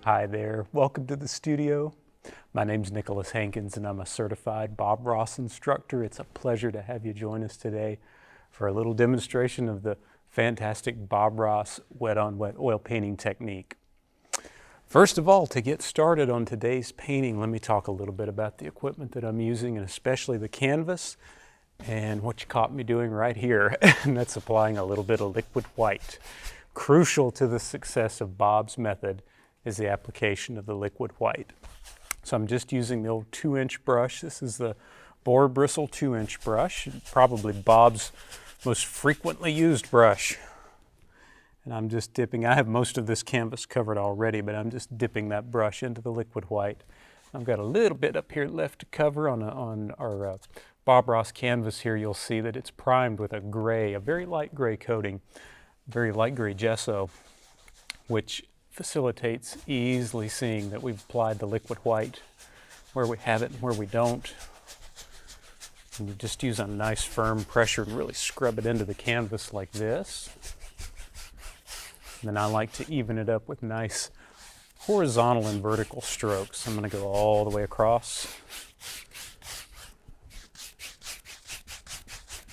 Hi there, welcome to the studio. My name's Nic Hankins and I'm a certified Bob Ross instructor. It's a pleasure to have you join us today for a little demonstration of the fantastic Bob Ross wet on wet oil painting technique. First of all, to get started on today's painting, let me talk a little bit about the equipment that I'm using and especially the canvas and what you caught me doing right here, and that's applying a little bit of liquid white. Crucial to the success of Bob's method is the application of the liquid white. So I'm just using the old 2-inch brush. This is the boar bristle 2-inch brush, probably Bob's most frequently used brush. And I'm just dipping, I have most of this canvas covered already, but I'm just dipping that brush into the liquid white. I've got a little bit up here left to cover on our Bob Ross canvas here. You'll see that it's primed with a gray, a very light gray coating, very light gray gesso, which facilitates easily seeing that we've applied the liquid white where we have it and where we don't. And you just use a nice firm pressure and really scrub it into the canvas like this. And then I like to even it up with nice horizontal and vertical strokes. I'm going to go all the way across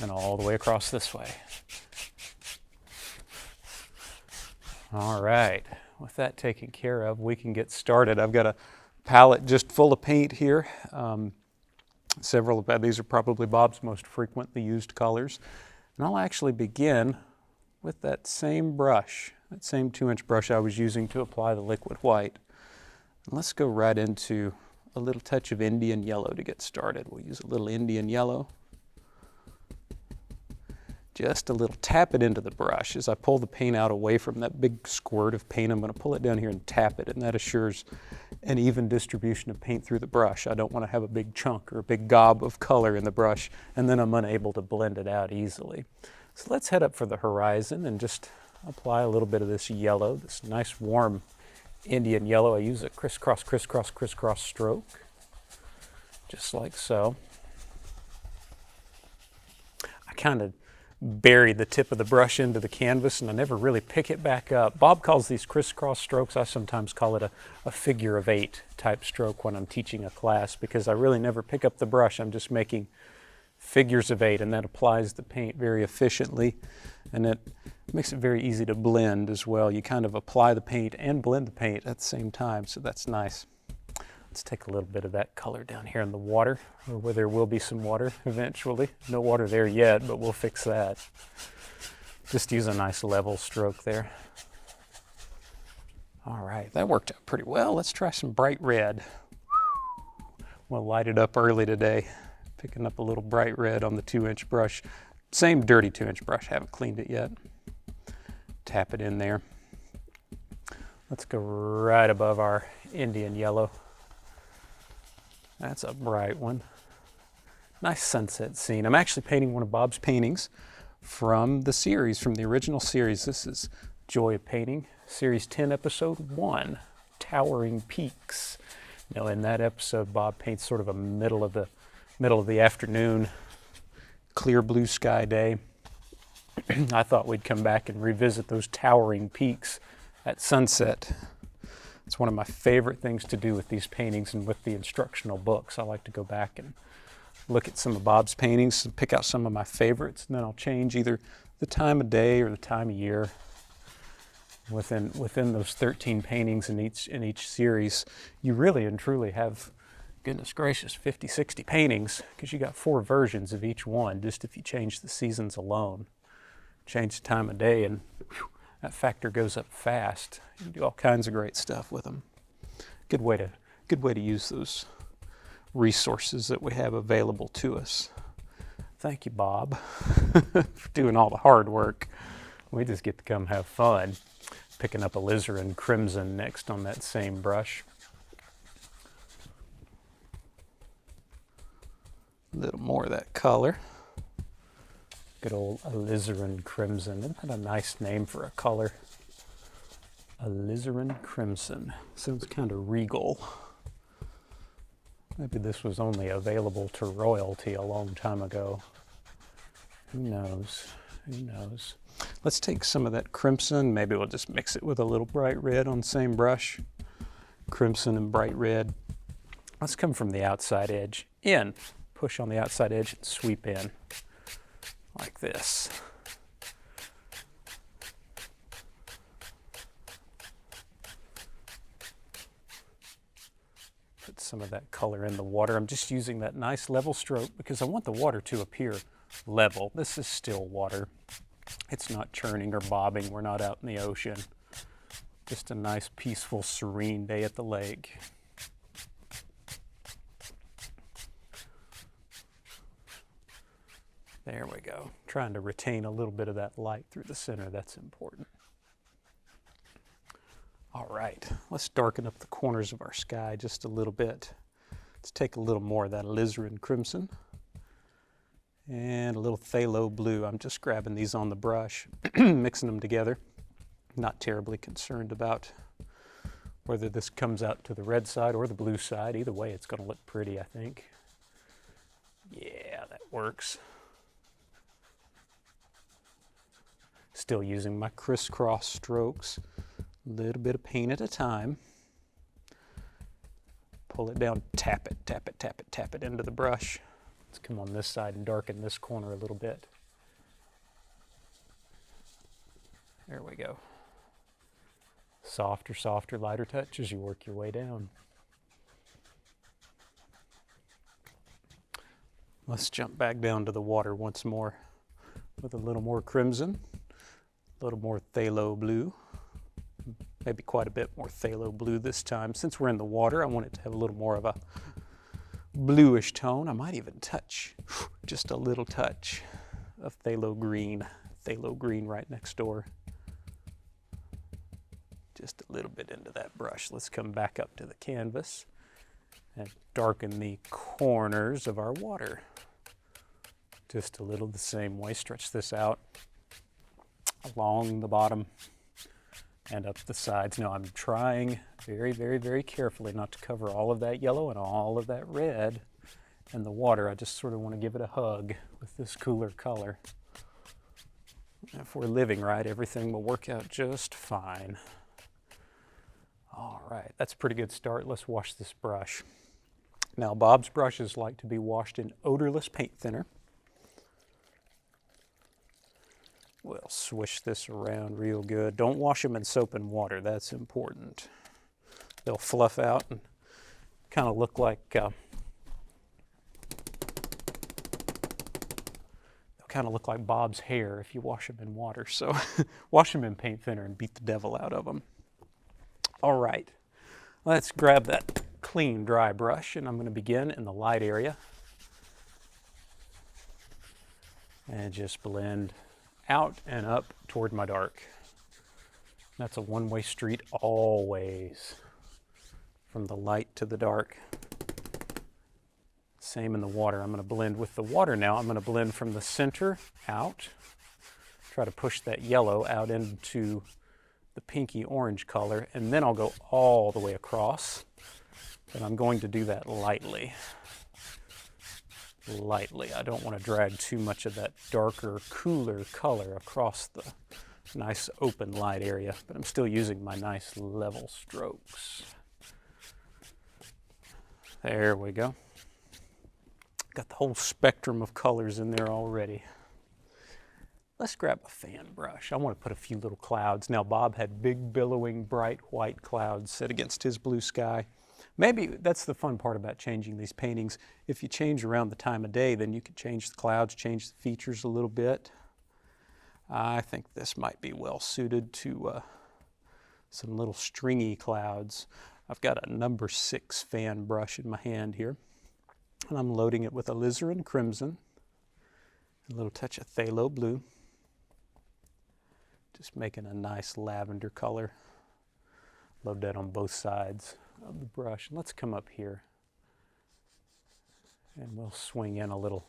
and all the way across this way. All right. With that taken care of, we can get started. I've got a palette just full of paint here. Several of these are probably Bob's most frequently used colors. And I'll actually begin with that same brush, that same 2-inch brush I was using to apply the liquid white. And let's go right into a little touch of Indian yellow to get started. We'll use a little Indian yellow. Just a little, tap it into the brush. As I pull the paint out away from that big squirt of paint, I'm going to pull it down here and tap it, and that assures an even distribution of paint through the brush. I don't want to have a big chunk or a big gob of color in the brush, and then I'm unable to blend it out easily. So let's head up for the horizon and just apply a little bit of this yellow, this nice warm Indian yellow. I use a crisscross, crisscross, crisscross stroke, just like so. I kind of bury the tip of the brush into the canvas and I never really pick it back up. Bob calls these crisscross strokes. I sometimes call it a figure of 8 type stroke when I'm teaching a class because I really never pick up the brush. I'm just making figures of 8 and that applies the paint very efficiently and it makes it very easy to blend as well. You kind of apply the paint and blend the paint at the same time, so that's nice. Let's take a little bit of that color down here in the water, or where there will be some water eventually. No water there yet, but we'll fix that. Just use a nice level stroke there. All right, that worked out pretty well. Let's try some bright red. We'll light it up early today. Picking up a little bright red on the 2-inch brush. Same dirty 2-inch brush, haven't cleaned it yet. Tap it in there. Let's go right above our Indian yellow. That's a bright one. Nice sunset scene. I'm actually painting one of Bob's paintings from the series, from the original series. This is Joy of Painting, Series 10, Episode 1, Towering Peaks. You know, in that episode, Bob paints sort of a middle of the afternoon, clear blue sky day. I thought we'd come back and revisit those towering peaks at sunset. It's one of my favorite things to do with these paintings and with the instructional books. I like to go back and look at some of Bob's paintings and pick out some of my favorites, and then I'll change either the time of day or the time of year. Within those 13 paintings in each series, you really and truly have, goodness gracious, 50, 60 paintings, because you got 4 versions of each one, just if you change the seasons alone. Change the time of day, and whew, that factor goes up fast. You can do all kinds of great stuff with them. Good way to use those resources that we have available to us. Thank you, Bob, for doing all the hard work. We just get to come have fun. Picking up alizarin crimson next on that same brush. A little more of that color. Good old alizarin crimson. Isn't that a nice name for a color? Alizarin crimson. Sounds kind of regal. Maybe this was only available to royalty a long time ago. Who knows? Who knows? Let's take some of that crimson. Maybe we'll just mix it with a little bright red on the same brush. crimson and bright red. Let's come from the outside edge in, push on the outside edge and sweep in like this. Put some of that color in the water. I'm just using that nice level stroke because I want the water to appear level. This is still water. It's not churning or bobbing. We're not out in the ocean. Just a nice, peaceful, serene day at the lake. There we go. Trying to retain a little bit of that light through the center. That's important. All right, let's darken up the corners of our sky just a little bit. Let's take a little more of that alizarin crimson and a little phthalo blue. I'm just grabbing these on the brush, mixing them together. Not terribly concerned about whether this comes out to the red side or the blue side. Either way, it's going to look pretty, I think. Yeah, that works. Still using my crisscross strokes. A little bit of paint at a time. Pull it down, tap it, tap it, tap it, tap it into the brush. Let's come on this side and darken this corner a little bit. There we go. Softer, softer, lighter touch as you work your way down. Let's jump back down to the water once more with a little more crimson, a little more phthalo blue, maybe quite a bit more phthalo blue this time. Since we're in the water, I want it to have a little more of a bluish tone. I might even touch, just a little touch of phthalo green right next door. Just a little bit into that brush. Let's come back up to the canvas and darken the corners of our water. Just a little the same way. Stretch this out along the bottom and up the sides. Now I'm trying very, very, very carefully not to cover all of that yellow and all of that red in the water. I just sort of want to give it a hug with this cooler color. If we're living right, everything will work out just fine. All right, that's a pretty good start. Let's wash this brush. Now, Bob's brushes like to be washed in odorless paint thinner. We'll swish this around real good. Don't wash them in soap and water. That's important. They'll fluff out and kind of look like Bob's hair if you wash them in water. So wash them in paint thinner and beat the devil out of them. All right, let's grab that clean, dry brush, and I'm going to begin in the light area and just blend out and up toward my dark. That's a one-way street always, from the light to the dark. Same in the water. I'm going to blend with the water now. I'm going to blend from the center out, try to push that yellow out into the pinky orange color, and then I'll go all the way across. And I'm going to do that lightly. Lightly. I don't want to drag too much of that darker, cooler color across the nice open light area, but I'm still using my nice level strokes. There we go. Got the whole spectrum of colors in there already. Let's grab a fan brush. I want to put a few little clouds. Now, Bob had big, billowing, bright white clouds set against his blue sky. Maybe that's the fun part about changing these paintings. If you change around the time of day, then you can change the clouds, change the features a little bit. I think this might be well suited to some little stringy clouds. I've got a number 6 fan brush in my hand here, and I'm loading it with alizarin crimson, a little touch of phthalo blue. Just making a nice lavender color. Load that on both sides of the brush. Let's come up here and we'll swing in a little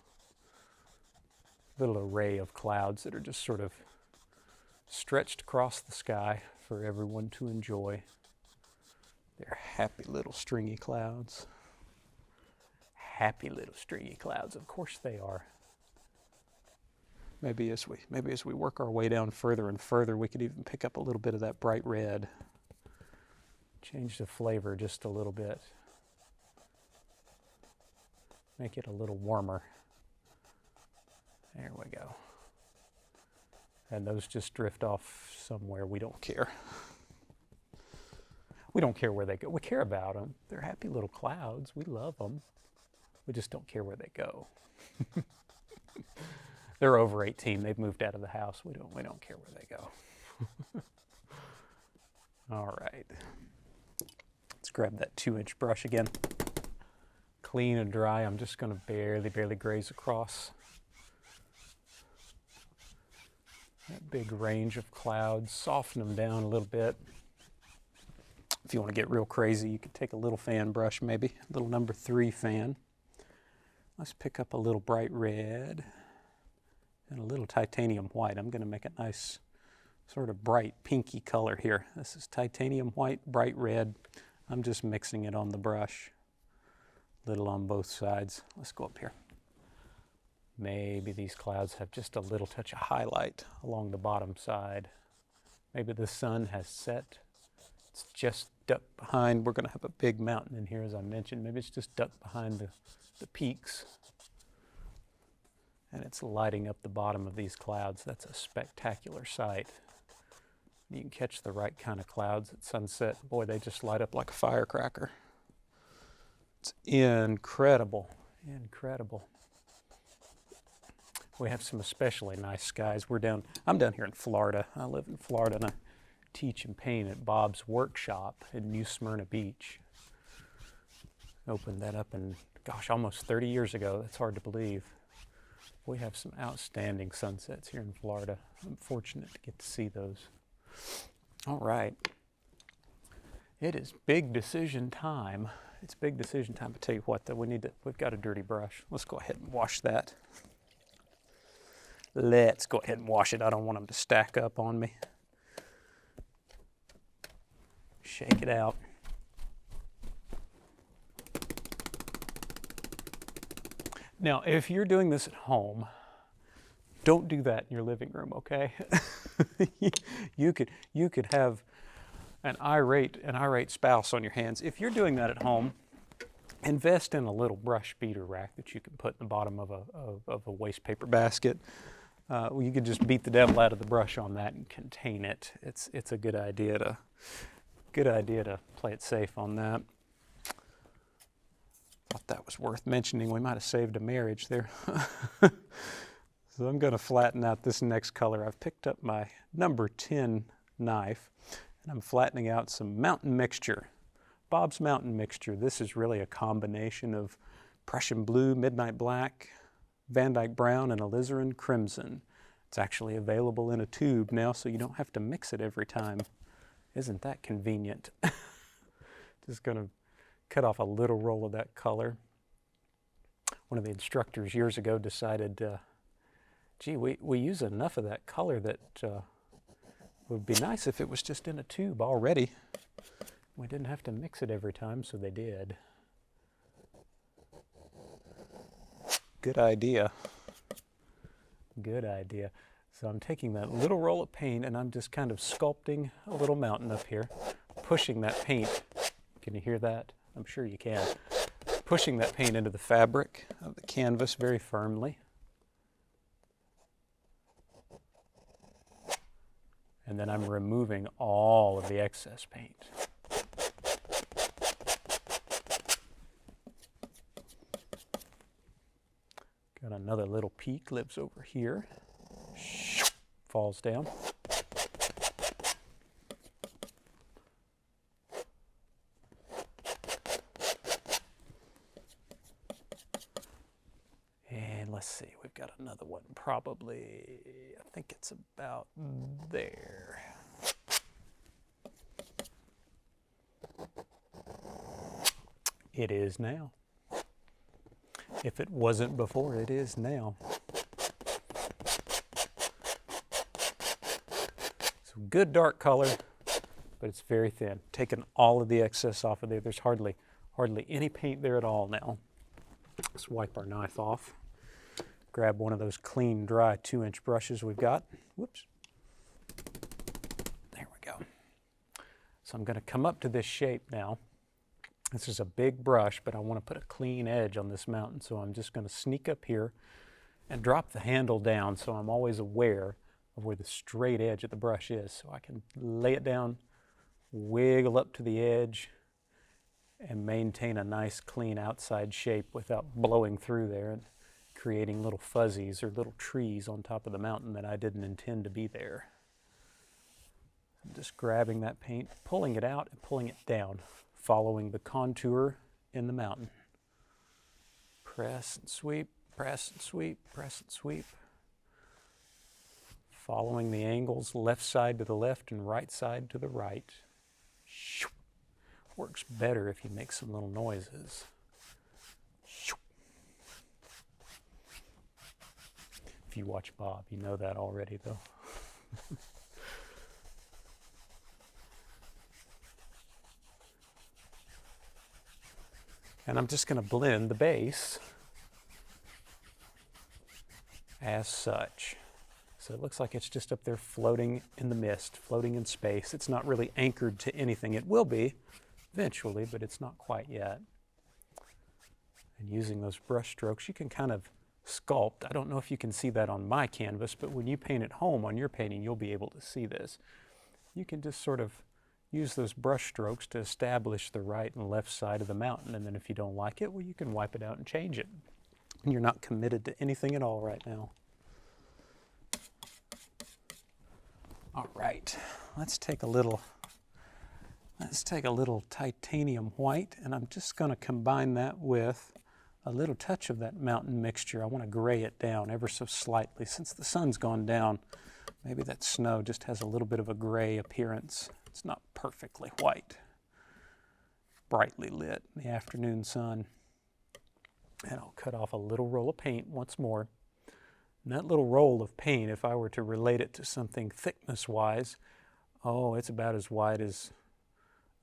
array of clouds that are just sort of stretched across the sky for everyone to enjoy. They're happy little stringy clouds. Happy little stringy clouds, of course they are. Maybe as we work our way down further and further, we could even pick up a little bit of that bright red. change the flavor just a little bit. Make it a little warmer. There we go. And those just drift off somewhere. We don't care. We don't care where they go. We care about them. They're happy little clouds. We love them. We just don't care where they go. They're over 18. They've moved out of the house. We don't care where they go. All right. Let's grab that 2-inch brush again. Clean and dry. I'm just going to barely graze across that big range of clouds. Soften them down a little bit. If you want to get real crazy, you could take a little fan brush, maybe a little number 3 fan. Let's pick up a little bright red and a little titanium white. I'm going to make a nice sort of bright pinky color here. This is titanium white, bright red. I'm just mixing it on the brush. Little on both sides. Let's go up here. Maybe these clouds have just a little touch of highlight along the bottom side. Maybe the sun has set. It's just ducked behind. We're going to have a big mountain in here, as I mentioned. Maybe it's just ducked behind the peaks. And it's lighting up the bottom of these clouds. That's a spectacular sight. You can catch the right kind of clouds at sunset. Boy, they just light up like a firecracker. It's incredible, incredible. We have some especially nice skies. I'm down here in Florida. I live in Florida and I teach and paint at Bob's workshop in New Smyrna Beach. Opened that up in, gosh, almost 30 years ago. That's hard to believe. We have some outstanding sunsets here in Florida. I'm fortunate to get to see those. All right. It is big decision time. It's big decision time. I tell you what, though, we've got a dirty brush. Let's go ahead and wash that. Let's go ahead and wash it. I don't want them to stack up on me. Shake it out. Now, if you're doing this at home, don't do that in your living room, okay? You could have an irate spouse on your hands. If you're doing that at home, invest in a little brush beater rack that you can put in the bottom of a waste paper basket. You could just beat the devil out of the brush on that and contain it. It's a good idea to play it safe on that. Thought that was worth mentioning. We might have saved a marriage there. So I'm going to flatten out this next color. I've picked up my number 10 knife and I'm flattening out some mountain mixture. Bob's Mountain Mixture. This is really a combination of Prussian blue, midnight black, Van Dyke brown, and alizarin crimson. It's actually available in a tube now, so you don't have to mix it every time. Isn't that convenient? Just going to cut off a little roll of that color. One of the instructors years ago decided, gee, we use enough of that color that would be nice if it was just in a tube already. We didn't have to mix it every time, so they did. Good idea. Good idea. So I'm taking that little roll of paint and I'm just kind of sculpting a little mountain up here, pushing that paint. Can you hear that? I'm sure you can. Pushing that paint into the fabric of the canvas very firmly. And then I'm removing all of the excess paint. Got another little peak, lives over here. Falls down. And let's see, we've got another one probably, I think it's about there. It is now. If it wasn't before, it is now. So good dark color, but it's very thin. Taking all of the excess off of there. There's hardly any paint there at all now. Let's wipe our knife off. Grab one of those clean, dry 2-inch brushes we've got. Whoops. There we go. So I'm going to come up to this shape now. This is a big brush, but I want to put a clean edge on this mountain, so I'm just going to sneak up here and drop the handle down so I'm always aware of where the straight edge of the brush is. So I can lay it down, wiggle up to the edge, and maintain a nice clean outside shape without blowing through there and creating little fuzzies or little trees on top of the mountain that I didn't intend to be there. I'm just grabbing that paint, pulling it out and pulling it down, following the contour in the mountain. Press and sweep, press and sweep, press and sweep. Following the angles, left side to the left and right side to the right. Works better if you make some little noises. If you watch Bob, you know that already though. And I'm just going to blend the base as such. So it looks like it's just up there floating in the mist, floating in space. It's not really anchored to anything. It will be eventually, but it's not quite yet. And using those brush strokes, you can kind of sculpt. I don't know if you can see that on my canvas, but when you paint at home on your painting, you'll be able to see this. You can just sort of use those brush strokes to establish the right and left side of the mountain, and then if you don't like it, well, you can wipe it out and change it. And you're not committed to anything at all right now. All right, let's take a little titanium white, and I'm just going to combine that with a little touch of that mountain mixture. I want to gray it down ever so slightly. Since the sun's gone down, maybe that snow just has a little bit of a gray appearance. It's not perfectly white, brightly lit in the afternoon sun. And I'll cut off a little roll of paint once more. And that little roll of paint, if I were to relate it to something thickness-wise, oh, it's about as wide as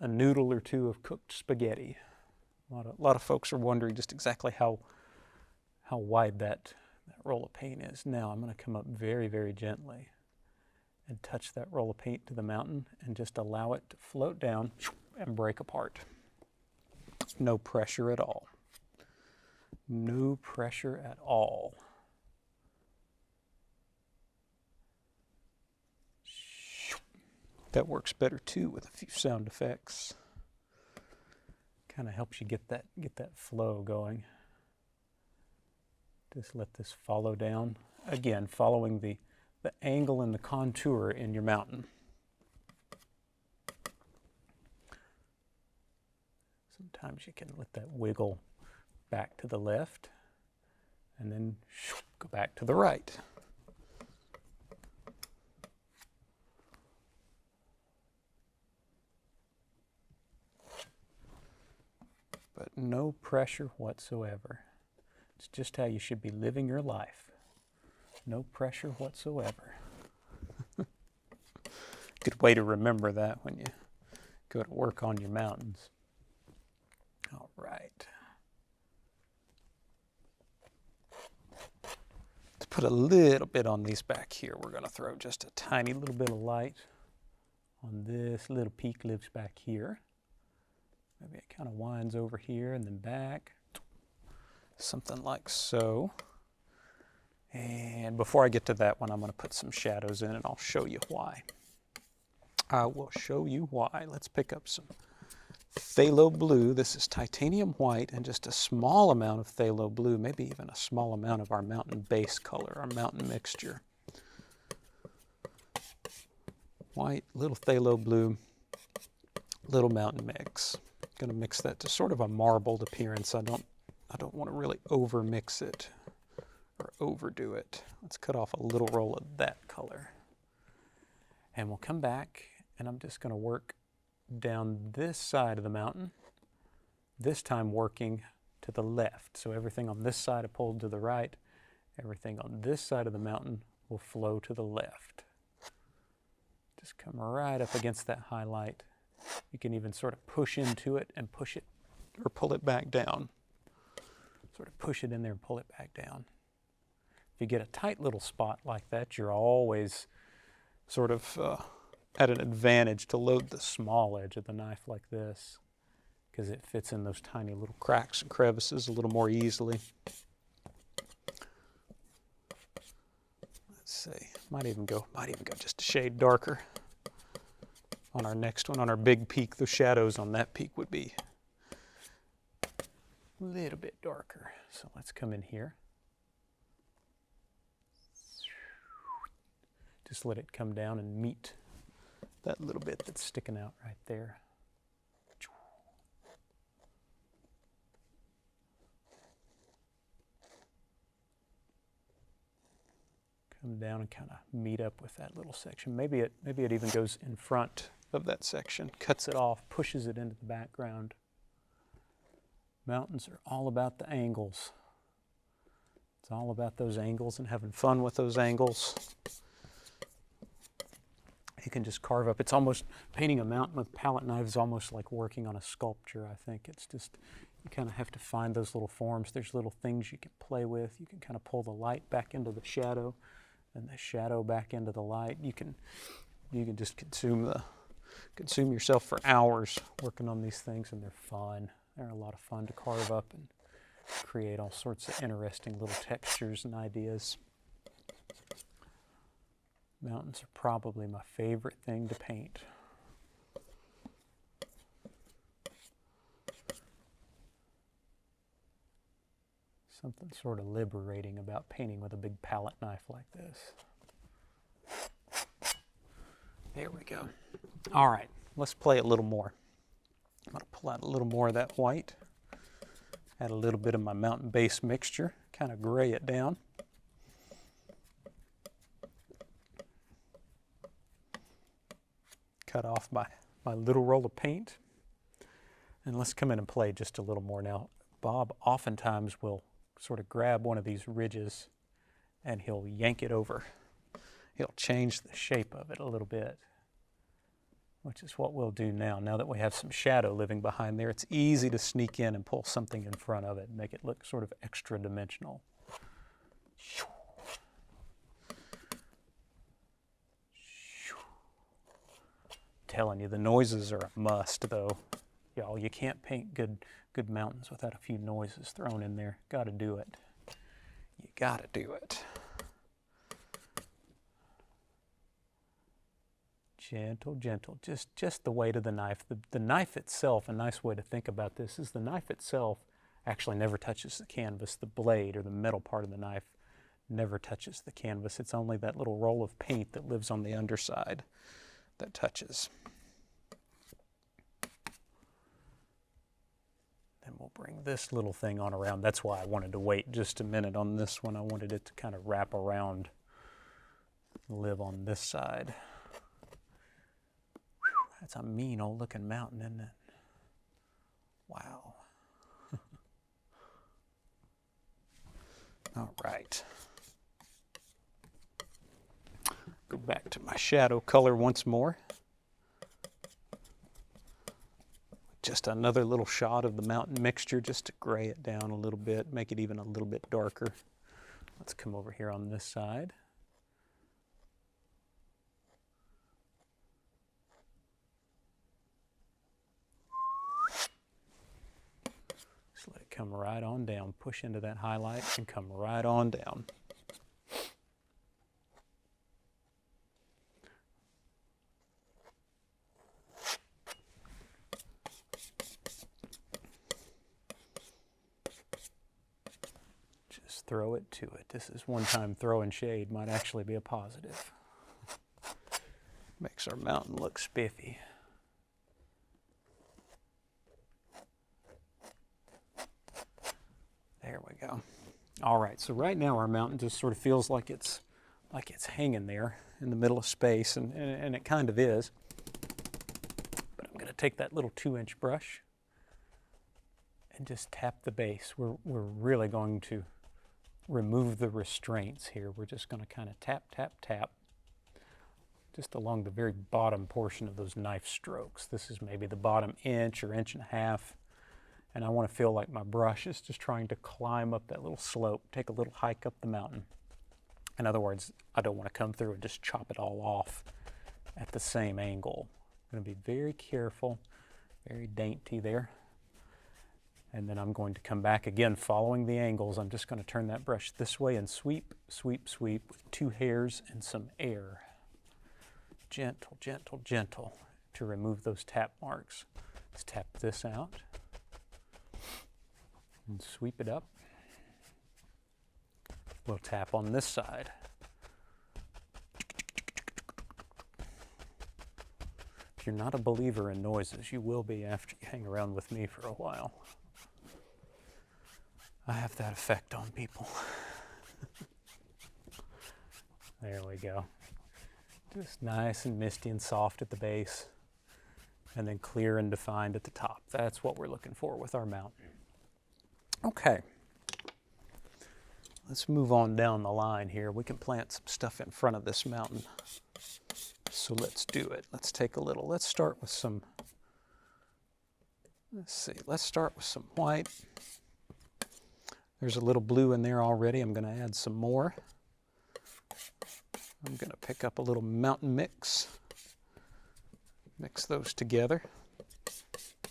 a noodle or two of cooked spaghetti. A lot of folks are wondering just exactly how wide that roll of paint is. Now I'm going to come up very, very gently and touch that roll of paint to the mountain and just allow it to float down and break apart. No pressure at all. No pressure at all. That works better too with a few sound effects. Kind of helps you get that flow going. Just let this follow down. Again, following the angle and the contour in your mountain. Sometimes you can let that wiggle back to the left and then go back to the right. But no pressure whatsoever. It's just how you should be living your life. No pressure whatsoever. Good way to remember that when you go to work on your mountains. All right. To put a little bit on these back here, we're going to throw just a tiny little bit of light on this little peak lips back here. Maybe it kind of winds over here and then back. Something like so. And before I get to that one, I'm going to put some shadows in and I'll show you why. I will show you why. Let's pick up some phthalo blue. This is titanium white and just a small amount of phthalo blue, maybe even a small amount of our mountain base color, our mountain mixture. White, little phthalo blue, little mountain mix. Going to mix that to sort of a marbled appearance. I don't want to really over mix it or overdo it. Let's cut off a little roll of that color. And we'll come back and I'm just going to work down this side of the mountain, this time working to the left. So everything on this side I pulled to the right, everything on this side of the mountain will flow to the left. Just come right up against that highlight. You can even sort of push into it and push it or pull it back down. Sort of push it in there and pull it back down. If you get a tight little spot like that, you're always sort of at an advantage to load the small edge of the knife like this, because it fits in those tiny little cracks and crevices a little more easily. Let's see, might even go just a shade darker on our next one. On our big peak, the shadows on that peak would be a little bit darker. So let's come in here. Just let it come down and meet that little bit that's sticking out right there. Come down and kind of meet up with that little section. Maybe it even goes in front of that section, cuts it off, pushes it into the background. Mountains are all about the angles. It's all about those angles and having fun with those angles. You can just carve up. It's almost, painting a mountain with palette knives is almost like working on a sculpture, I think. It's just, you kind of have to find those little forms. There's little things you can play with. You can kind of pull the light back into the shadow and the shadow back into the light. You can just consume yourself for hours working on these things, and they're fun. They're a lot of fun to carve up and create all sorts of interesting little textures and ideas. Mountains are probably my favorite thing to paint. Something sort of liberating about painting with a big palette knife like this. There we go. All right, let's play a little more. I'm going to pull out a little more of that white, add a little bit of my mountain base mixture, kind of gray it down. Cut off my little roll of paint, and let's come in and play just a little more now. Bob oftentimes will sort of grab one of these ridges and he'll yank it over. He'll change the shape of it a little bit, which is what we'll do now. Now that we have some shadow living behind there, it's easy to sneak in and pull something in front of it and make it look sort of extra dimensional. Telling you, the noises are a must, though. Y'all, you can't paint good mountains without a few noises thrown in there. Got to do it. You got to do it. Gentle, gentle, just the weight of the knife. The knife itself, a nice way to think about this is the knife itself actually never touches the canvas. The blade or the metal part of the knife never touches the canvas. It's only that little roll of paint that lives on the underside that touches. Then we'll bring this little thing on around. That's why I wanted to wait just a minute on this one. I wanted it to kind of wrap around, live on this side. Whew, that's a mean old looking mountain, isn't it? Wow. All right. Go back to my shadow color once more. Just another little shot of the mountain mixture just to gray it down a little bit, make it even a little bit darker. Let's come over here on this side. Just let it come right on down. Push into that highlight and come right on down. Throw it to it. This is one time throwing shade might actually be a positive. Makes our mountain look spiffy. There we go. All right, so right now our mountain just sort of feels like it's hanging there in the middle of space, and it kind of is. But I'm going to take that little 2-inch brush and just tap the base. We're really going to remove the restraints here. We're just going to kind of tap, tap, tap just along the very bottom portion of those knife strokes. This is maybe the bottom inch or inch and a half, and I want to feel like my brush is just trying to climb up that little slope, take a little hike up the mountain. In other words, I don't want to come through and just chop it all off at the same angle. I'm going to be very careful, very dainty there. And then I'm going to come back again following the angles. I'm just going to turn that brush this way and sweep, sweep, sweep with 2 hairs and some air. Gentle, gentle, gentle to remove those tap marks. Let's tap this out and sweep it up. We'll tap on this side. If you're not a believer in noises, you will be after you hang around with me for a while. I have that effect on people. There we go. Just nice and misty and soft at the base, and then clear and defined at the top. That's what we're looking for with our mountain. Okay. Let's move on down the line here. We can plant some stuff in front of this mountain. So let's do it. Let's take a little. Let's start with some, let's start with some white. There's a little blue in there already. I'm going to add some more. I'm going to pick up a little mountain mix. Mix those together.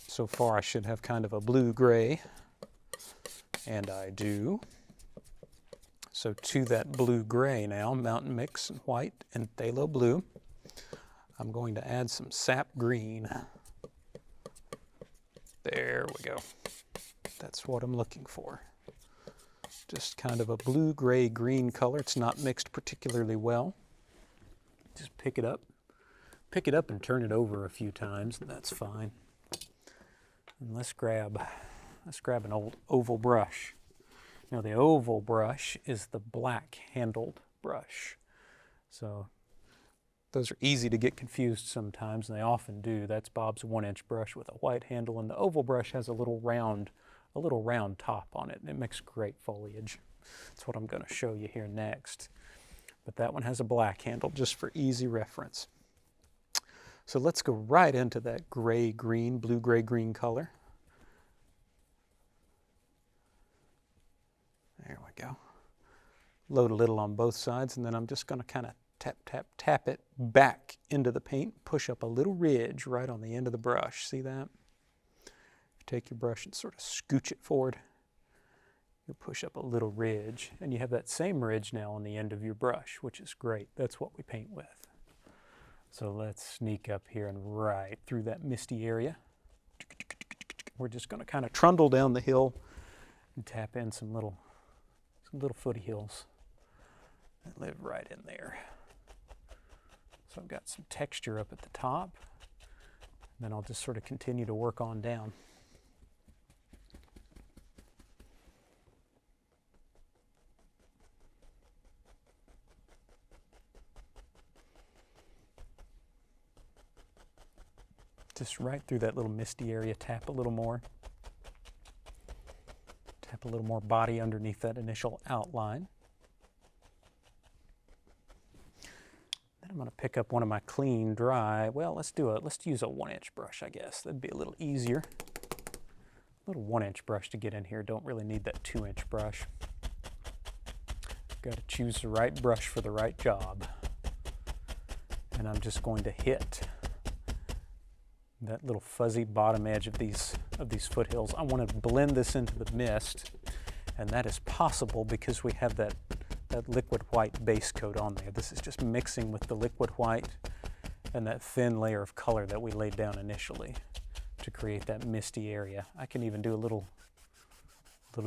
So far I should have kind of a blue-gray, and I do. So to that blue-gray now, mountain mix and white and phthalo blue, I'm going to add some sap green. There we go. That's what I'm looking for. Just kind of a blue-gray green color. It's not mixed particularly well. Just pick it up and turn it over a few times, and that's fine. And let's grab an old oval brush. Now the oval brush is the black-handled brush. So those are easy to get confused sometimes, and they often do. That's Bob's 1-inch brush with a white handle, and the oval brush has a little round top on it, and it makes great foliage. That's what I'm going to show you here next. But that one has a black handle, just for easy reference. So let's go right into that gray-green, blue-gray-green color. There we go. Load a little on both sides, and then I'm just going to kind of tap, tap, tap it back into the paint, push up a little ridge right on the end of the brush. See that? Take your brush and sort of scooch it forward. You'll push up a little ridge, and you have that same ridge now on the end of your brush, which is great. That's what we paint with. So let's sneak up here and right through that misty area. We're just going to kind of trundle down the hill and tap in some little foothills that live right in there. So I've got some texture up at the top, and then I'll just sort of continue to work on down. Just right through that little misty area, tap a little more. Tap a little more body underneath that initial outline. Then I'm going to pick up one of my clean, dry, well, let's use a 1-inch brush, I guess. That'd be a little easier. A little 1-inch brush to get in here. Don't really need that 2-inch brush. Got to choose the right brush for the right job. And I'm just going to hit that little fuzzy bottom edge of these foothills. I want to blend this into the mist, and that is possible because we have that liquid white base coat on there. This is just mixing with the liquid white and that thin layer of color that we laid down initially to create that misty area. I can even do a little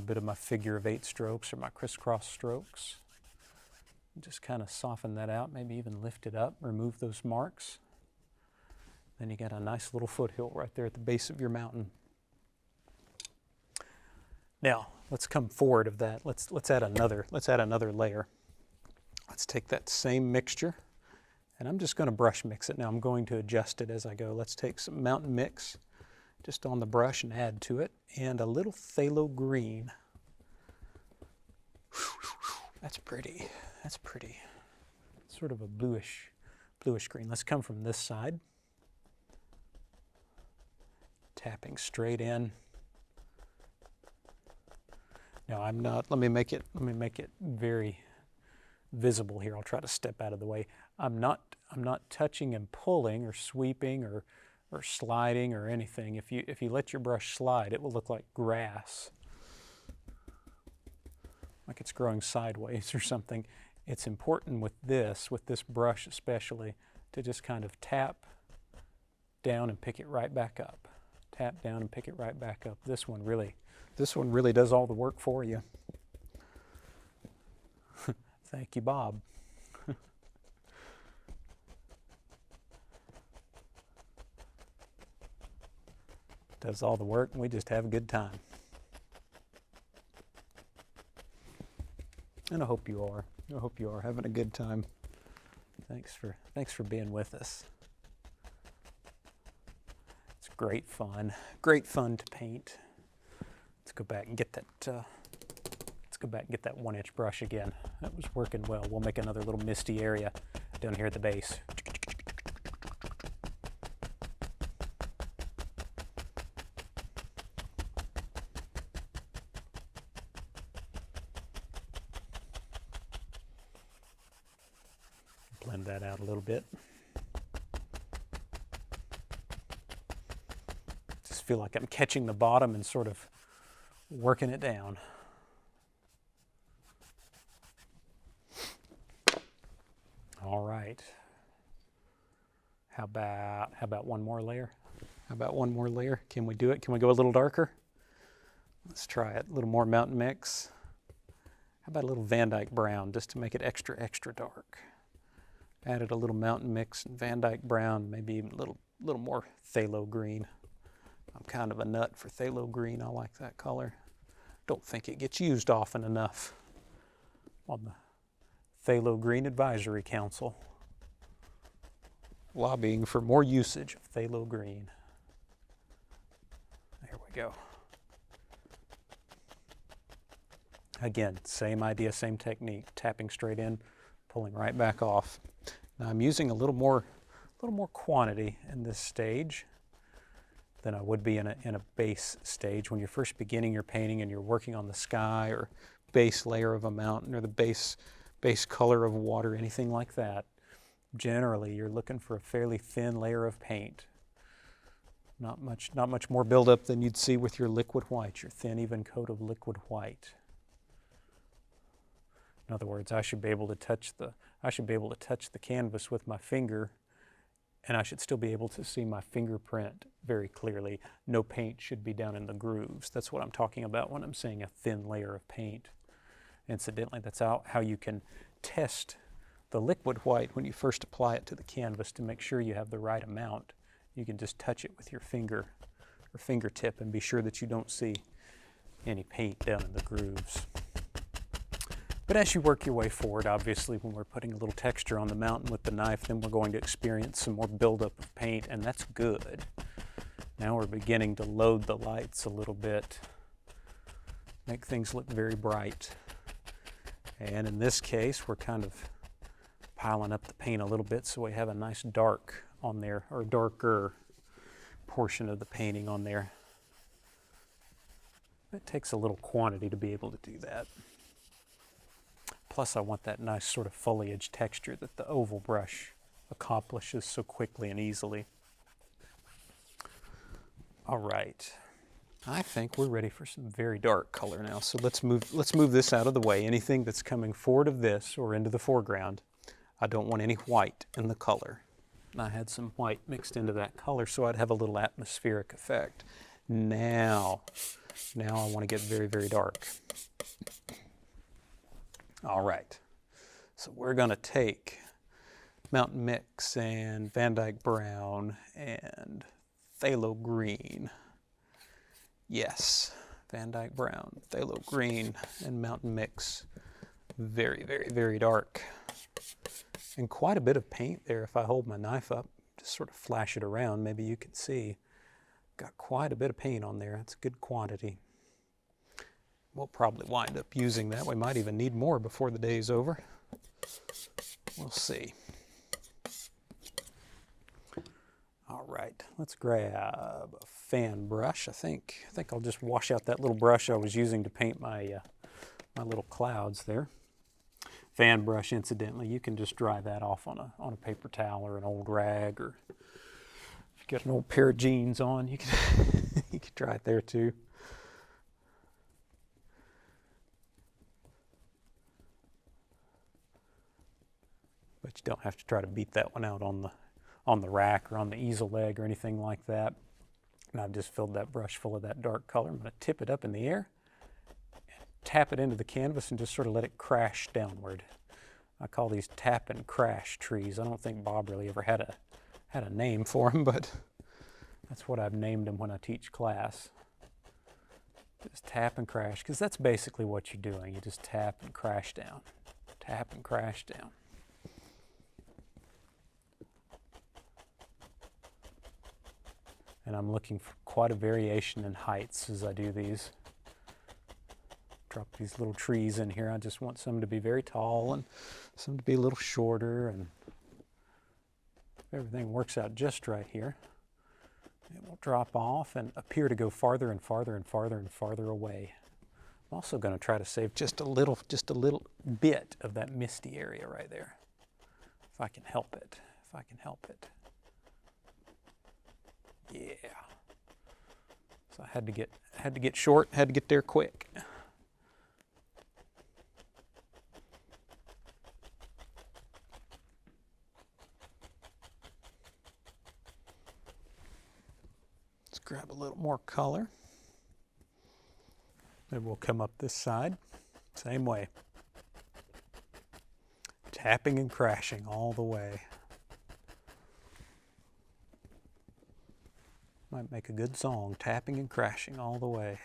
bit of my figure of 8 strokes or my crisscross strokes. Just kind of soften that out, maybe even lift it up, remove those marks. Then you got a nice little foothill right there at the base of your mountain. Now, let's come forward of that. Let's add another layer. Let's take that same mixture, and I'm just going to brush mix it. Now I'm going to adjust it as I go. Let's take some mountain mix just on the brush and add to it, and a little phthalo green. That's pretty. That's pretty. Sort of a bluish green. Let's come from this side. Tapping straight in. Now let me make it very visible here. I'll try to step out of the way. I'm not touching and pulling or sweeping or sliding or anything. If you let your brush slide, it will look like grass, like it's growing sideways or something. It's important with this brush especially, to just kind of tap down and pick it right back up. Tap down and pick it right back up. This one really does all the work for you. Thank you, Bob. Does all the work, and we just have a good time. And I hope you are. I hope you are having a good time. Thanks for being with us. It's great fun to paint. Let's go back and get that. Let's go back and get that 1-inch brush again. That was working well. We'll make another little misty area down here at the base. Blend that out a little bit. Just feel like I'm catching the bottom and sort of working it down. All right. How about one more layer? How about one more layer? Can we do it? Can we go a little darker? Let's try it. A little more mountain mix. How about a little Van Dyke brown, just to make it extra dark? Added a little mountain mix and Van Dyke brown, maybe even a little more phthalo green. I'm kind of a nut for phthalo green. I like that color. Don't think it gets used often enough on the Phthalo Green Advisory Council. Lobbying for more usage of phthalo green. There we go. Again, same idea, same technique. Tapping straight in, pulling right back off. Now I'm using a little more quantity in this stage than I would be in a base stage. When you're first beginning your painting and you're working on the sky or base layer of a mountain or the base color of water, anything like that, generally you're looking for a fairly thin layer of paint. Not much more buildup than you'd see with your liquid white, your thin even coat of liquid white. In other words, I should be able to touch the canvas with my finger, and I should still be able to see my fingerprint very clearly. No paint should be down in the grooves. That's what I'm talking about when I'm saying a thin layer of paint. Incidentally, that's how you can test the liquid white when you first apply it to the canvas to make sure you have the right amount. You can just touch it with your finger or fingertip and be sure that you don't see any paint down in the grooves. But as you work your way forward, obviously when we're putting a little texture on the mountain with the knife, then we're going to experience some more buildup of paint, and that's good. Now we're beginning to load the lights a little bit, make things look very bright. And in this case, we're kind of piling up the paint a little bit so we have a nice dark on there, or darker portion of the painting on there. It takes a little quantity to be able to do that. Plus, I want that nice sort of foliage texture that the oval brush accomplishes so quickly and easily. All right, I think we're ready for some very dark color now. So let's move this out of the way. Anything that's coming forward of this or into the foreground, I don't want any white in the color. I had some white mixed into that color so I'd have a little atmospheric effect. Now I want to get very, very dark. All right, so we're going to take Mountain Mix and Van Dyke Brown and Phthalo Green. Yes, Van Dyke Brown, Phthalo Green, and Mountain Mix. Very, very, very dark. And quite a bit of paint there. If I hold my knife up, just sort of flash it around, maybe you can see. Got quite a bit of paint on there. It's a good quantity. We'll probably wind up using that. We might even need more before the day's over. We'll see. All right, let's grab a fan brush. I think I'll just wash out that little brush I was using to paint my my little clouds there. fan brush, incidentally, you can just dry that off on a paper towel or an old rag, or if you got an old pair of jeans on, you can you can dry it there too. But you don't have to try to beat that one out on the rack or on the easel leg or anything like that. And I've just filled that brush full of that dark color. I'm going to tip it up in the air, and tap it into the canvas, and just sort of let it crash downward. I call these tap and crash trees. I don't think Bob really ever had a name for them, but that's what I've named them when I teach class. Just tap and crash, because that's basically what you're doing. You just tap and crash down, tap and crash down. And I'm looking for quite a variation in heights as I do these. Drop these little trees in here. I just want some to be very tall and some to be a little shorter, and if everything works out just right here, it will drop off and appear to go farther and farther and farther and farther away. I'm also going to try to save just a little bit of that misty area right there, if I can help it, if I can help it. Yeah. So I had to get short, had to get there quick. Let's grab a little more color. Then we'll come up this side, same way. Tapping and crashing all the way. Might make a good song, tapping and crashing all the way.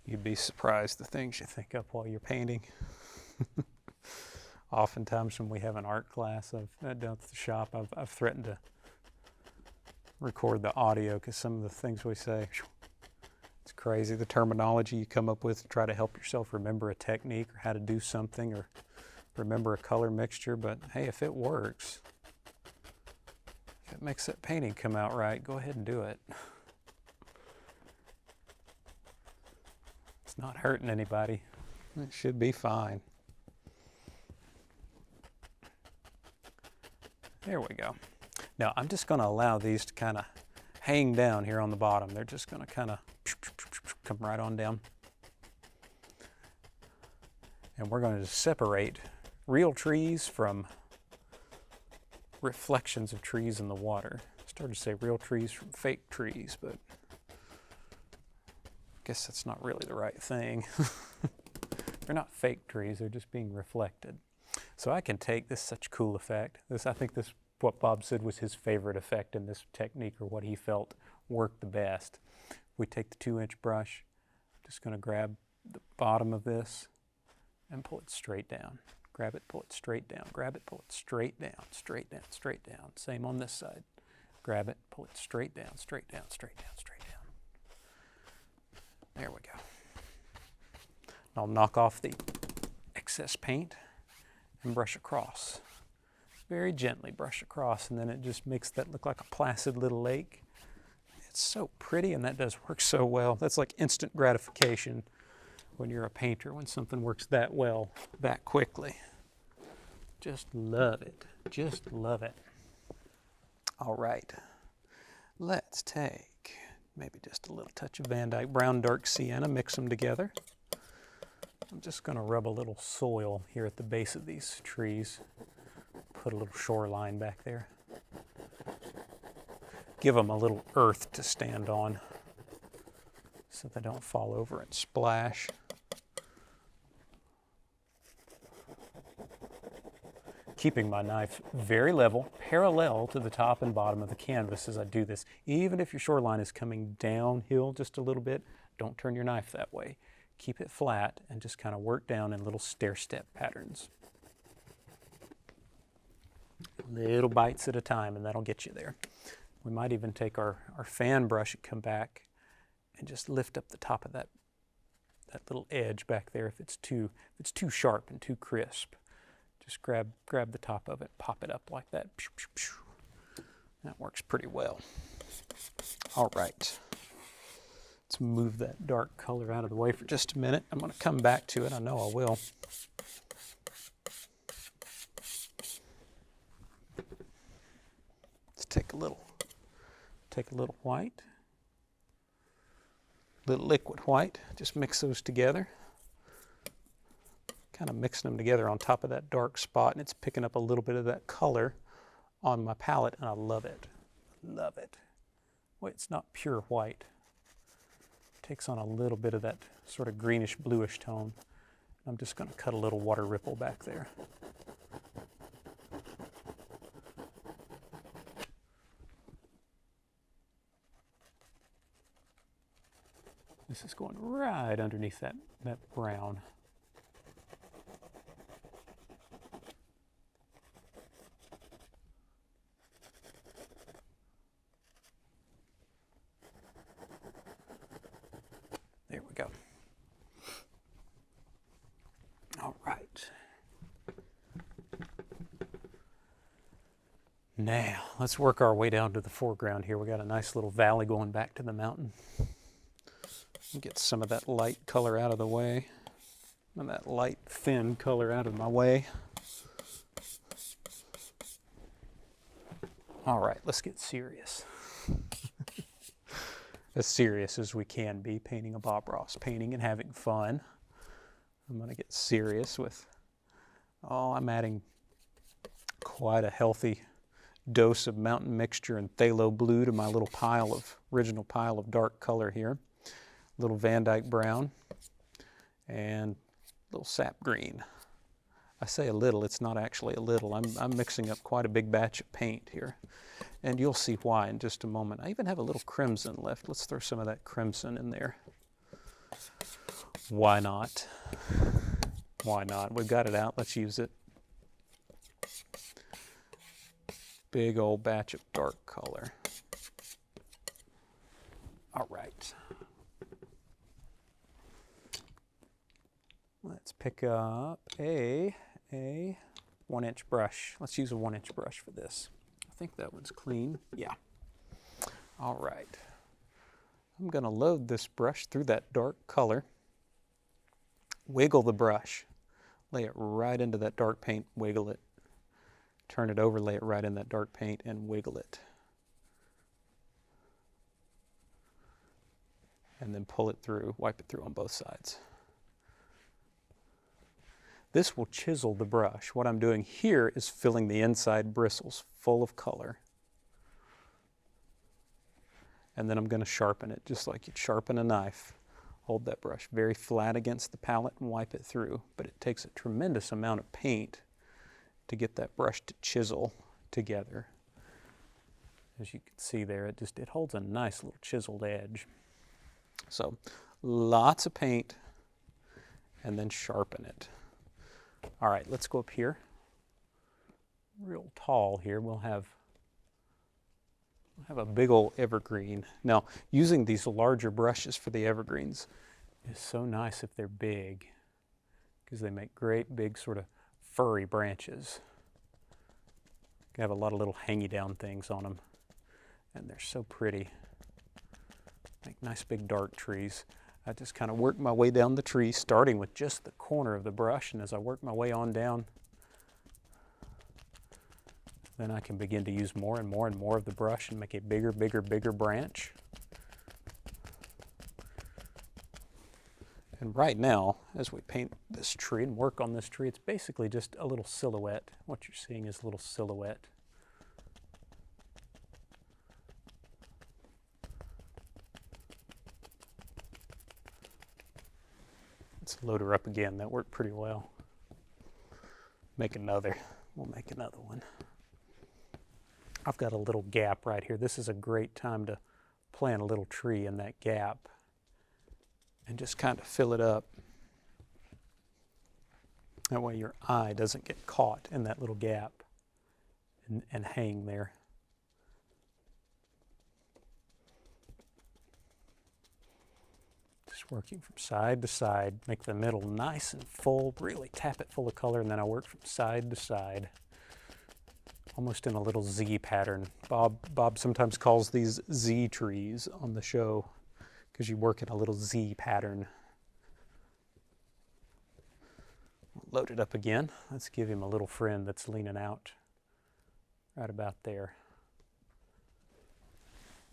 You'd be surprised the things you think up while you're painting. Oftentimes when we have an art class down at the shop, I've threatened to record the audio, because some of the things we say, it's crazy, the terminology you come up with to try to help yourself remember a technique or how to do something or remember a color mixture. But hey, if it works, if it makes that painting come out right, go ahead and do it. It's not hurting anybody. It should be fine. There we go. Now I'm just going to allow these to kind of hang down here on the bottom. They're just going to kind of come right on down. And we're going to separate real trees from reflections of trees in the water. I started to say real trees from fake trees, but I guess that's not really the right thing. They're not fake trees, they're just being reflected. So I can take this, such a cool effect. I think this, what Bob said was his favorite effect in this technique, or what he felt worked the best. We take the 2-inch brush, just going to grab the bottom of this and pull it straight down. Grab it, pull it straight down. Grab it, pull it straight down, straight down, straight down. Same on this side. Grab it, pull it straight down, straight down, straight down, straight down. There we go. I'll knock off the excess paint and brush across. Very gently brush across, and then it just makes that look like a placid little lake. It's so pretty, and that does work so well. That's like instant gratification when you're a painter, when something works that well, that quickly. Just love it. Just love it. All right. Let's take maybe just a little touch of Van Dyke Brown Dark Sienna, mix them together. I'm just going to rub a little soil here at the base of these trees. Put a little shoreline back there. Give them a little earth to stand on so they don't fall over and splash. Keeping my knife very level, parallel to the top and bottom of the canvas as I do this. Even if your shoreline is coming downhill just a little bit, don't turn your knife that way. Keep it flat and just kind of work down in little stair-step patterns. Little bites at a time, and that'll get you there. We might even take our fan brush and come back and just lift up the top of that little edge back there if it's too sharp and too crisp. Just grab the top of it, pop it up like that. That works pretty well. All right. Let's move that dark color out of the way for just a minute. I'm going to come back to it. I know I will. Let's take a little white, a little liquid white. Just mix those together. Kind of mixing them together on top of that dark spot, and it's picking up a little bit of that color on my palette, and I love it. Love it. Wait, it's not pure white. Takes on a little bit of that sort of greenish bluish tone. I'm just going to cut a little water ripple back there. This is going right underneath that brown. There we go. All right. Now, let's work our way down to the foreground here. We got a nice little valley going back to the mountain. Get some of that light color out of the way, and that light thin color out of my way. All right, let's get serious. As serious as we can be painting a Bob Ross painting and having fun. I'm going to get serious with, I'm adding quite a healthy dose of mountain mixture and phthalo blue to my little original pile of dark color here. A little Van Dyke brown and a little sap green. I say a little, it's not actually a little. I'm mixing up quite a big batch of paint here. And you'll see why in just a moment. I even have a little crimson left. Let's throw some of that crimson in there. Why not? Why not? We've got it out. Let's use it. Big old batch of dark color. All right. Let's pick up a 1-inch brush. Let's use a 1-inch brush for this. I think that one's clean. Yeah. All right. I'm going to load this brush through that dark color. Wiggle the brush. Lay it right into that dark paint. Wiggle it. Turn it over, lay it right in that dark paint, and wiggle it. And then pull it through, wipe it through on both sides. This will chisel the brush. What I'm doing here is filling the inside bristles full of color. And then I'm going to sharpen it, just like you'd sharpen a knife. Hold that brush very flat against the palette and wipe it through. But it takes a tremendous amount of paint to get that brush to chisel together. As you can see there, it holds a nice little chiseled edge. So lots of paint and then sharpen it. All right, let's go up here. Real tall here. We'll have a big old evergreen. Now, using these larger brushes for the evergreens is so nice if they're big, because they make great big sort of furry branches. You have a lot of little hangy down things on them, and they're so pretty. Make nice big dark trees. I just kind of work my way down the tree, starting with just the corner of the brush, and as I work my way on down, then I can begin to use more and more and more of the brush and make a bigger, bigger, bigger branch. And right now, as we paint this tree and work on this tree, it's basically just a little silhouette. What you're seeing is a little silhouette. Let's load her up again. That worked pretty well. Make another. We'll make another one. I've got a little gap right here. This is a great time to plant a little tree in that gap and just kind of fill it up. That way your eye doesn't get caught in that little gap and hang there. Just Working from side to side, make the middle nice and full, really tap it full of color, and then I work from side to side, almost in a little Z pattern. Bob sometimes calls these Z trees on the show because you work in a little Z pattern. Load it up again. Let's give him a little friend that's leaning out right about there.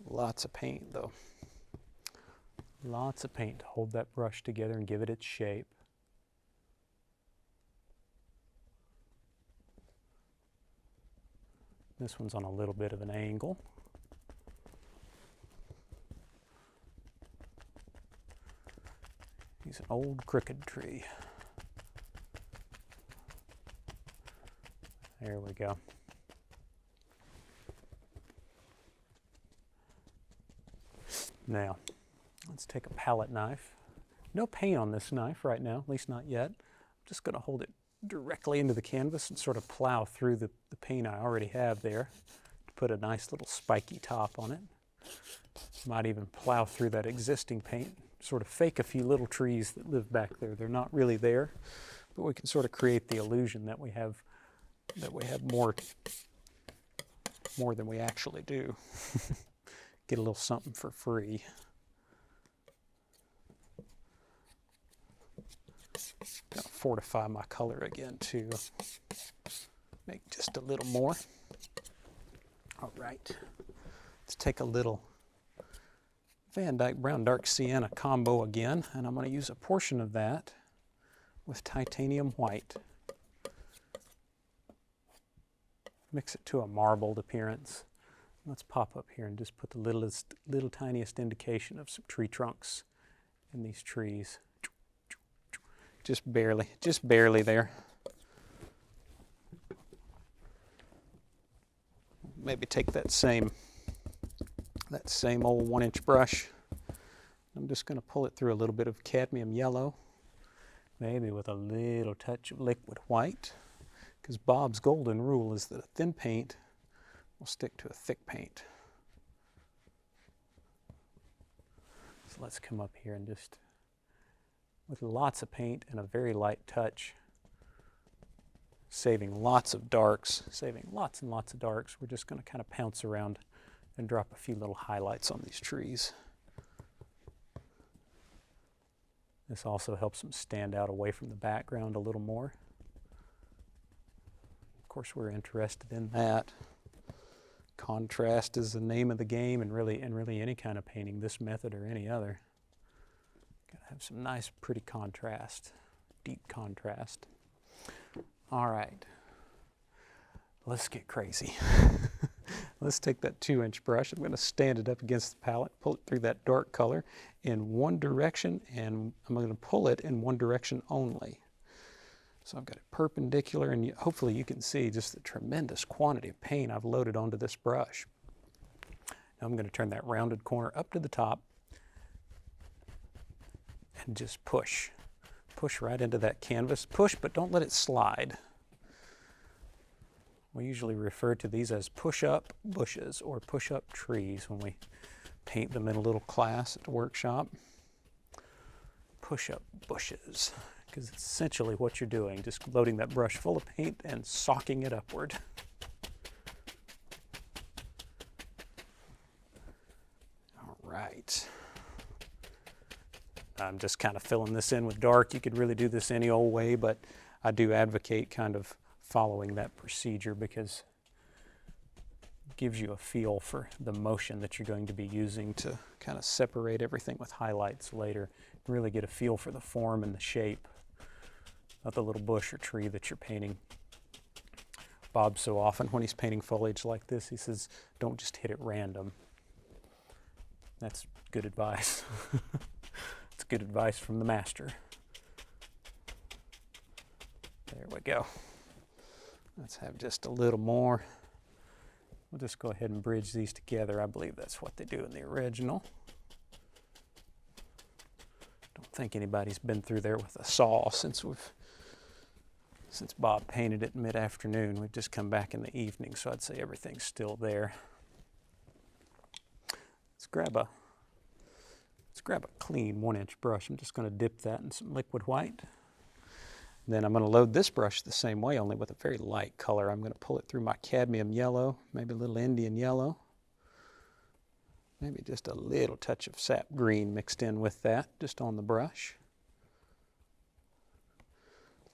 Lots of paint though. Lots of paint to hold that brush together and give it its shape. This one's on a little bit of an angle. He's an old crooked tree. There we go. Now, let's take a palette knife. No paint on this knife right now, at least not yet. I'm just going to hold it directly into the canvas and sort of plow through the paint I already have there to put a nice little spiky top on it. Might even plow through that existing paint, sort of fake a few little trees that live back there. They're not really there, but we can sort of create the illusion that we have more than we actually do. Get a little something for free. Gonna fortify my color again too. Make just a little more. All right. Let's take a little Van Dyke Brown Dark Sienna combo again, and I'm going to use a portion of that with titanium white. Mix it to a marbled appearance. Let's pop up here and just put the little tiniest indication of some tree trunks in these trees. Just barely there. Maybe take that same old 1-inch brush. I'm just going to pull it through a little bit of cadmium yellow, maybe with a little touch of liquid white, because Bob's golden rule is that a thin paint will stick to a thick paint. So let's come up here and just, with lots of paint and a very light touch, saving lots of darks, saving lots and lots of darks, we're just going to kind of pounce around and drop a few little highlights on these trees. This also helps them stand out away from the background a little more. Of course, we're interested in that. Contrast is the name of the game, and really any kind of painting, this method or any other. Gotta have some nice, pretty contrast, deep contrast. All right, let's get crazy. Let's take that 2-inch brush. I'm going to stand it up against the palette, pull it through that dark color in one direction, and I'm going to pull it in one direction only. So I've got it perpendicular, and hopefully you can see just the tremendous quantity of paint I've loaded onto this brush. Now I'm going to turn that rounded corner up to the top and just push. Push right into that canvas. Push, but don't let it slide. We usually refer to these as push-up bushes or push-up trees when we paint them in a little class at the workshop. Push-up bushes, because it's essentially what you're doing, just loading that brush full of paint and socking it upward. All right. I'm just kind of filling this in with dark. You could really do this any old way, but I do advocate kind of following that procedure because it gives you a feel for the motion that you're going to be using to kind of separate everything with highlights later. Really get a feel for the form and the shape of the little bush or tree that you're painting. Bob, so often when he's painting foliage like this, he says, don't just hit it random. That's good advice. It's good advice from the master. There we go. Let's have just a little more. We'll just go ahead and bridge these together. I believe that's what they do in the original. Don't think anybody's been through there with a saw since Bob painted it mid-afternoon. We've just come back in the evening, so I'd say everything's still there. Let's grab grab a clean 1-inch brush. I'm just going to dip that in some liquid white. Then I'm going to load this brush the same way, only with a very light color. I'm going to pull it through my cadmium yellow, maybe a little Indian yellow. Maybe just a little touch of sap green mixed in with that, just on the brush.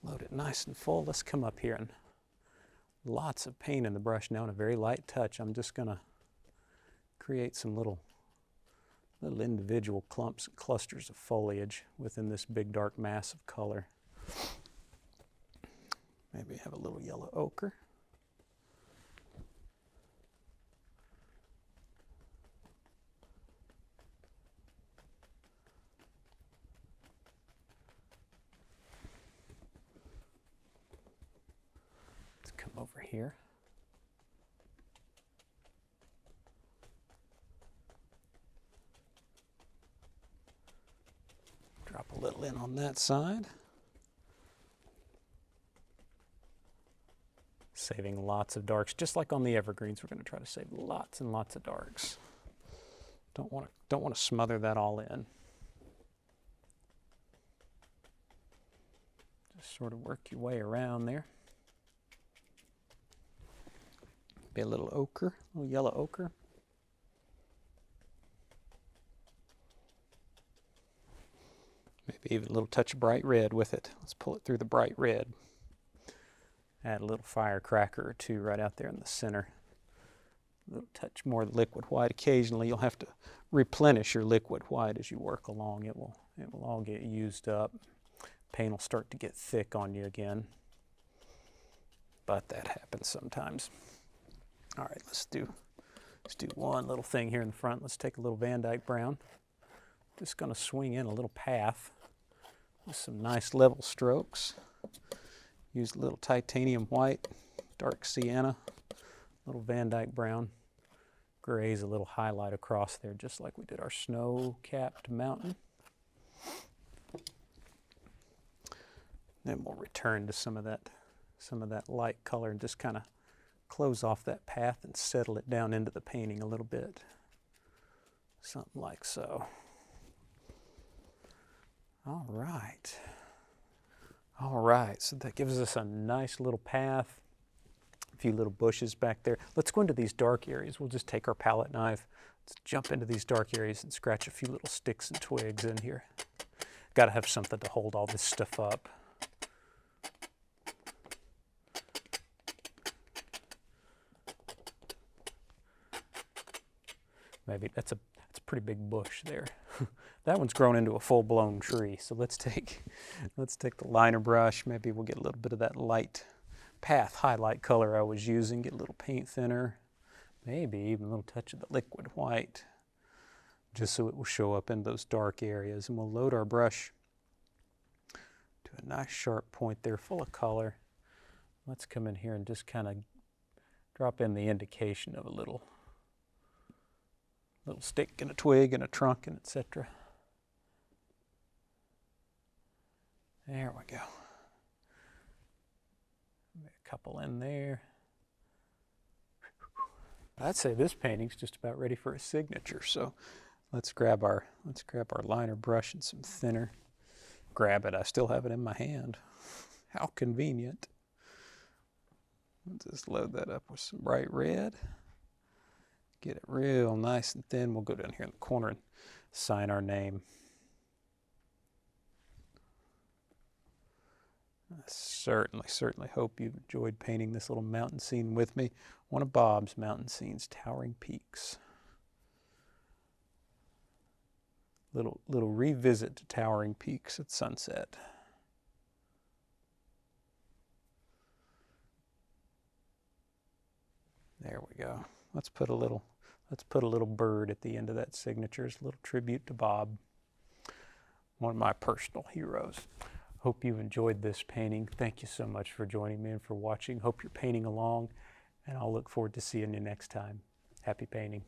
Load it nice and full. Let's come up here and lots of paint in the brush now and a very light touch. I'm just going to create some little individual clumps and clusters of foliage within this big dark mass of color. Maybe have a little yellow ochre. Let's come over here. Drop a little in on that side. Saving lots of darks, just like on the evergreens. We're going to try to save lots and lots of darks. Don't want to smother that all in. Just sort of work your way around there. Be a little ochre, a little yellow ochre. Maybe even a little touch of bright red with it. Let's pull it through the bright red. Add a little firecracker or two right out there in the center. A little touch more liquid white. Occasionally you'll have to replenish your liquid white as you work along. It will all get used up. Paint will start to get thick on you again. But that happens sometimes. All right, let's do one little thing here in the front. Let's take a little Van Dyke brown. Just going to swing in a little path with some nice level strokes. Use a little titanium white, dark sienna, little Van Dyke brown. Graze a little highlight across there, just like we did our snow-capped mountain. Then we'll return to some of that light color and just kind of close off that path and settle it down into the painting a little bit. Something like so. All right. All right, so that gives us a nice little path, a few little bushes back there. Let's go into these dark areas. We'll just take our palette knife. Let's jump into these dark areas and scratch a few little sticks and twigs in here. Got to have something to hold all this stuff up. Maybe that's a pretty big bush there. That one's grown into a full-blown tree. So let's take the liner brush. Maybe we'll get a little bit of that light path highlight color I was using. Get a little paint thinner. Maybe even a little touch of the liquid white, just so it will show up in those dark areas. And we'll load our brush to a nice sharp point there, full of color. Let's come in here and just kind of drop in the indication of a little stick and a twig and a trunk and etc. There we go. A couple in there. I'd say this painting's just about ready for a signature. So let's grab our liner brush and some thinner. Grab it. I still have it in my hand. How convenient. Just load that up with some bright red. Get it real nice and thin. We'll go down here in the corner and sign our name. I certainly hope you've enjoyed painting this little mountain scene with me. One of Bob's mountain scenes, Towering Peaks. Little revisit to Towering Peaks at sunset. There we go. Let's put a little bird at the end of that signature as a little tribute to Bob, one of my personal heroes. Hope you enjoyed this painting. Thank you so much for joining me and for watching. Hope you're painting along, and I'll look forward to seeing you next time. Happy painting.